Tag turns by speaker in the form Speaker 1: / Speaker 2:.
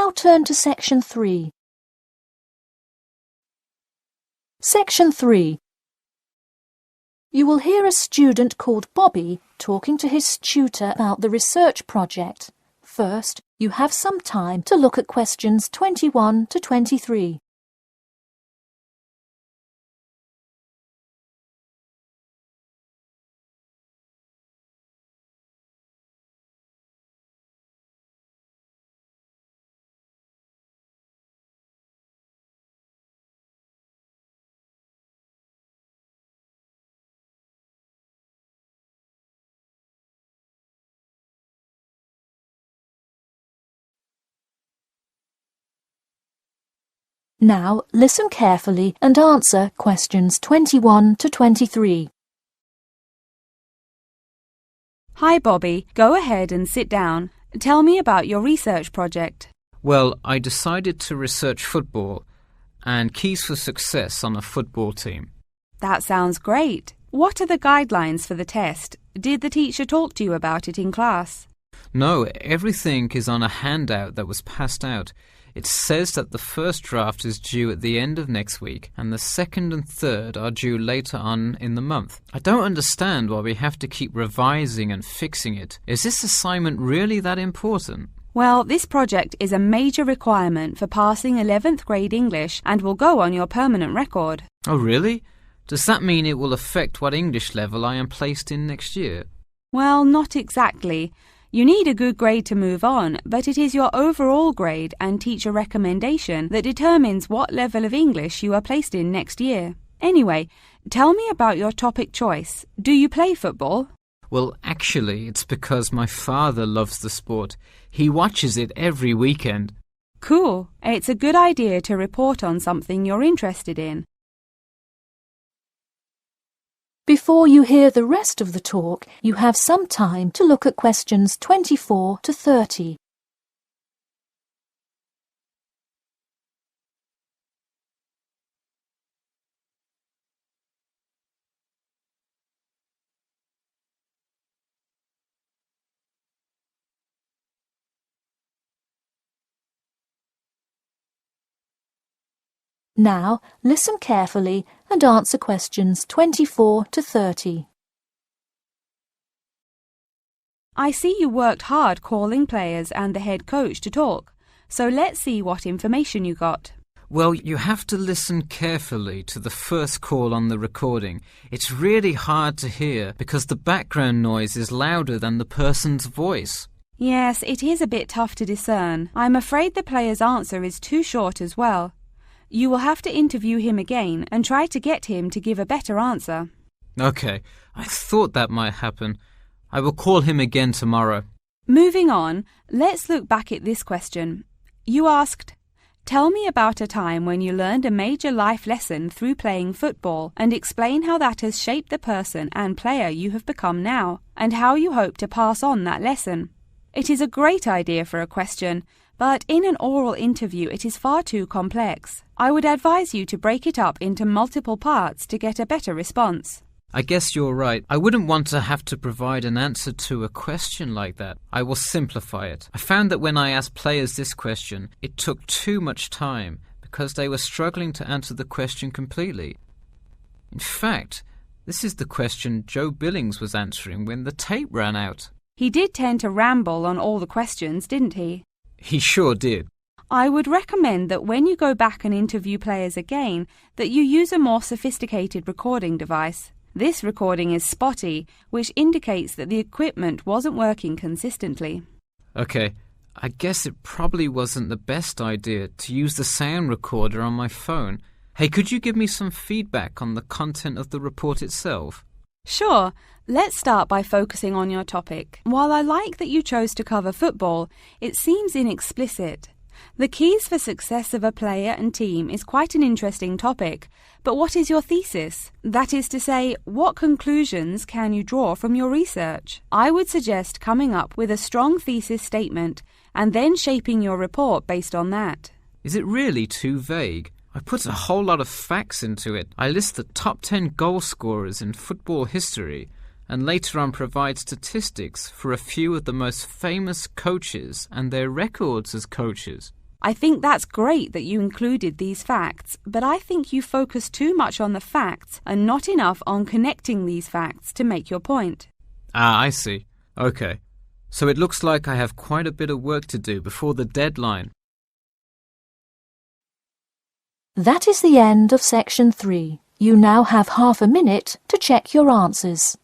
Speaker 1: now turn to Section 3. Section 3. You will hear a student called Bobby talking to his tutor about the research project. First, you have some time to look at questions 21 to 23. Now, listen carefully and answer questions 21 to 23.
Speaker 2: Hi, Bobby. Go ahead and sit down. Tell me about your research project.
Speaker 3: Well, I decided to research football and keys for success on a football team.
Speaker 2: That sounds great. What are the guidelines for the test? Did the teacher talk to you about it in class?
Speaker 3: No, everything is on a handout that was passed out. It says that the first draft is due at the end of next week and the second and third are due later on in the month. I don't understand why we have to keep revising and fixing it. Is this assignment really that important?
Speaker 2: Well, this project is a major requirement for passing 11th grade English and will go on your permanent record.
Speaker 3: Oh, really? Does that mean it will affect what English level I am placed in next year?
Speaker 2: Well, not exactly. You need a good grade to move on, but it is your overall grade and teacher recommendation that determines what level of English you are placed in next year. Anyway, tell me about your topic choice. Do you play football?
Speaker 3: Well, actually, it's because my father loves the sport. He watches it every weekend.
Speaker 2: Cool. It's a good idea to report on something you're interested in.
Speaker 1: Before you hear the rest of the talk, you have some time to look at questions 24 to 30. Now, listen carefully and answer questions 24 to 30.
Speaker 2: I see you worked hard calling players and the head coach to talk, so let's see what information you got.
Speaker 3: Well, you have to listen carefully to the first call on the recording. It's really hard to hear because the background noise is louder than the person's voice.
Speaker 2: Yes, it is a bit tough to discern. I'm afraid the player's answer is too short as well. You will have to interview him again and try to get him to give a better answer.
Speaker 3: Okay, I thought that might happen. I will call him again tomorrow.
Speaker 2: Moving on, let's look back at this question. You asked, tell me about a time when you learned a major life lesson through playing football and explain how that has shaped the person and player you have become now and how you hope to pass on that lesson. It is a great idea for a question, but in an oral interview it is far too complex. I would advise you to break it up into multiple parts to get a better response.
Speaker 3: I guess you're right. I wouldn't want to have to provide an answer to a question like that. I will simplify it. I found that when I asked players this question, it took too much time because they were struggling to answer the question completely. In fact, this is the question Joe Billings was answering when the tape ran out.
Speaker 2: He did tend to ramble on all the questions, didn't he?
Speaker 3: He sure did.
Speaker 2: I would recommend that when you go back and interview players again, that you use a more sophisticated recording device. This recording is spotty, which indicates that the equipment wasn't working consistently.
Speaker 3: Okay, I guess it probably wasn't the best idea to use the sound recorder on my phone. Hey, could you give me some feedback on the content of the report itself?
Speaker 2: Sure. Let's start by focusing on your topic. While I like that you chose to cover football, it seems inexplicit. The keys for success of a player and team is quite an interesting topic, but what is your thesis? That is to say, what conclusions can you draw from your research? I would suggest coming up with a strong thesis statement and then shaping your report based on that.
Speaker 3: Is it really too vague? I put a whole lot of facts into it. I list the top 10 goal scorers in football history and later on provide statistics for a few of the most famous coaches and their records as coaches.
Speaker 2: I think that's great that you included these facts, but I think you focus too much on the facts and not enough on connecting these facts to make your point.
Speaker 3: Ah, I see. Okay. So it looks like I have quite a bit of work to do before the deadline.
Speaker 1: That is the end of section 3. You now have half a minute to check your answers.